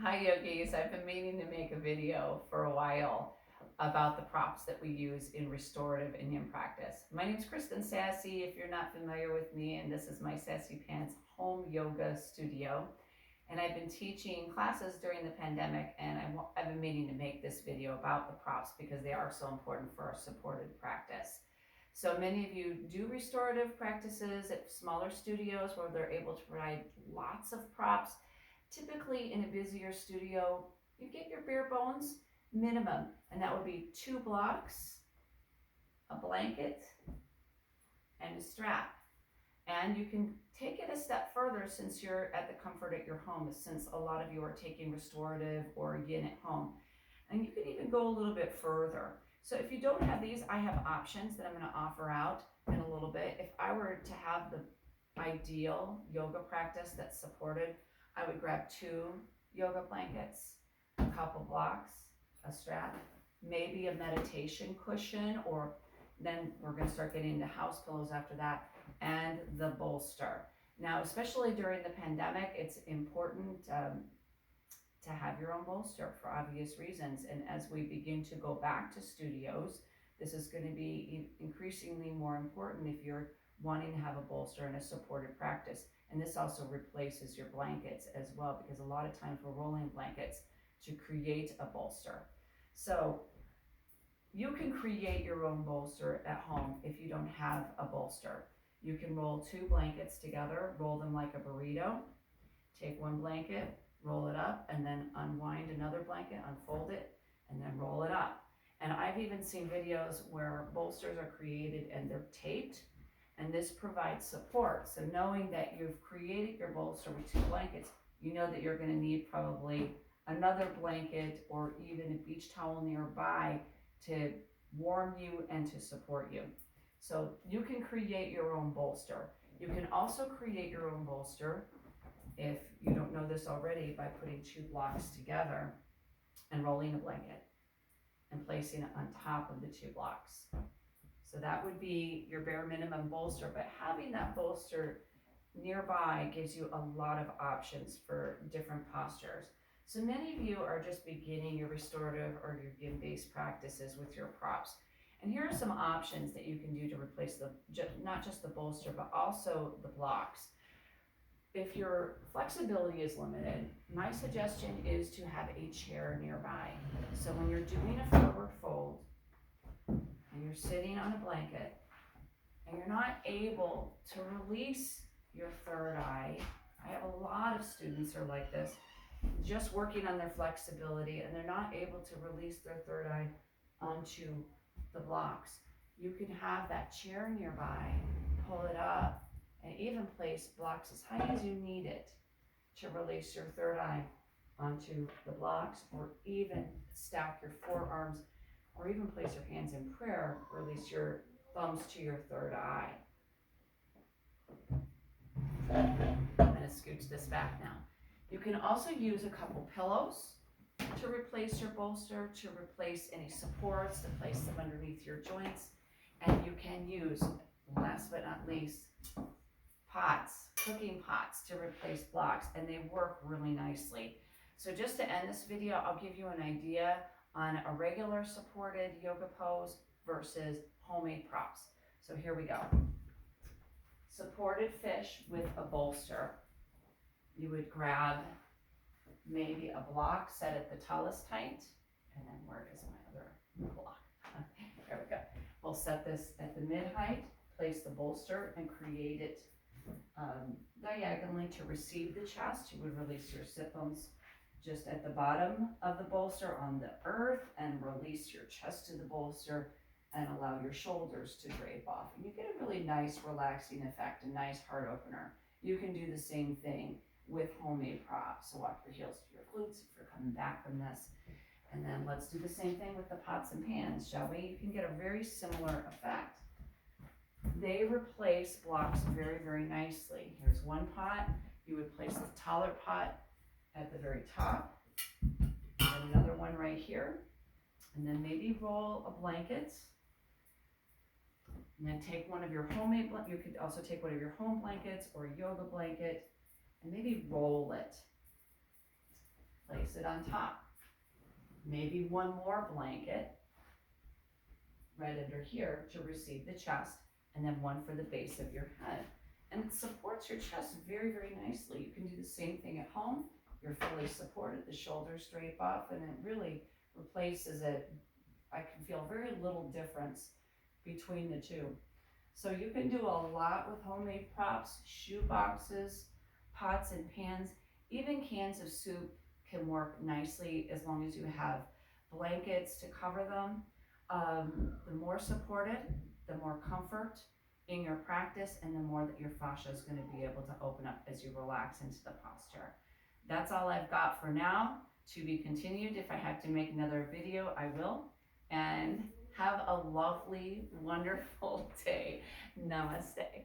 Hi yogis, I've been meaning to make a video for a while about the props that we use in restorative and yin practice. My name is Kristen Sassy, if you're not familiar with me, and this is my Sassy Pants home yoga studio. And I've been teaching classes during the pandemic, and I've been meaning to make this video about the props because they are so important for our supported practice. So many of you do restorative practices at smaller studios where they're able to provide lots of props. Typically in a busier studio, you get your bare bones minimum, and that would be 2 blocks, a blanket, and a strap. And you can take it a step further since you're at the comfort of your home, since a lot of you are taking restorative or yin at home. And you can even go a little bit further. So if you don't have these, I have options that I'm going to offer out in a little bit. If I were to have the ideal yoga practice that's supported, I would grab 2 yoga blankets, a couple blocks, a strap, maybe a meditation cushion, or then we're going to start getting into house pillows after that, and the bolster. Now, especially during the pandemic, it's important to have your own bolster for obvious reasons. And as we begin to go back to studios, this is going to be increasingly more important if you're wanting to have a bolster and a supported practice. And this also replaces your blankets as well, because a lot of times we're rolling blankets to create a bolster. So you can create your own bolster at home if you don't have a bolster. You can roll 2 blankets together, roll them like a burrito, take one blanket, roll it up, and then unwind another blanket, unfold it, and then roll it up. And I've even seen videos where bolsters are created and they're taped, and this provides support. So knowing that you've created your bolster with 2 blankets, you know that you're going to need probably another blanket or even a beach towel nearby to warm you and to support you. So you can create your own bolster. You can also create your own bolster, if you don't know this already, by putting 2 blocks together and rolling a blanket and placing it on top of the 2 blocks. So that would be your bare minimum bolster, but having that bolster nearby gives you a lot of options for different postures. So many of you are just beginning your restorative or your yin-based practices with your props. And here are some options that you can do to replace not just the bolster, but also the blocks. If your flexibility is limited, my suggestion is to have a chair nearby. So when you're doing a forward fold and you're sitting on a blanket and you're not able to release your third eye, I have a lot of students who are like this, just working on their flexibility, and they're not able to release their third eye onto the blocks. You can have that chair nearby, pull it up, and even place blocks as high as you need it to release your third eye onto the blocks, or even stack your forearms, or even place your hands in prayer, release your thumbs to your third eye. I'm going to scooch this back now. You can also use a couple pillows to replace your bolster, to replace any supports, to place them underneath your joints. And you can use, last but not least, pots, cooking pots to replace blocks, and they work really nicely. So just to end this video, I'll give you an idea on a regular supported yoga pose versus homemade props. So here we go. Supported fish with a bolster. You would grab maybe a block set at the tallest height, and then where is my other block? There we go. We'll set this at the mid height, place the bolster, and create it diagonally to receive the chest. You would release your sit bones just at the bottom of the bolster on the earth, and release your chest to the bolster and allow your shoulders to drape off. And you get a really nice relaxing effect, a nice heart opener. You can do the same thing with homemade props. So walk your heels to your glutes if you're coming back from this. And then let's do the same thing with the pots and pans, shall we? You can get a very similar effect. They replace blocks very, very nicely. Here's one pot. You would place the taller pot at the very top, and another one right here. And then maybe roll a blanket. And then take one of your homemade, you could also take one of your home blankets or a yoga blanket, and maybe roll it. place it on top. Maybe one more blanket right under here to receive the chest, and then one for the base of your head. And it supports your chest very, very nicely. You can do the same thing at home. You're fully supported, the shoulders drape up, and it really replaces it. I can feel very little difference between the two. So you can do a lot with homemade props, shoe boxes, pots and pans, even cans of soup can work nicely as long as you have blankets to cover them. The more supported, the more comfort in your practice, and the more that your fascia is going to be able to open up as you relax into the posture. That's all I've got for now. To be continued. If I have to make another video, I will. And have a lovely, wonderful day. Namaste.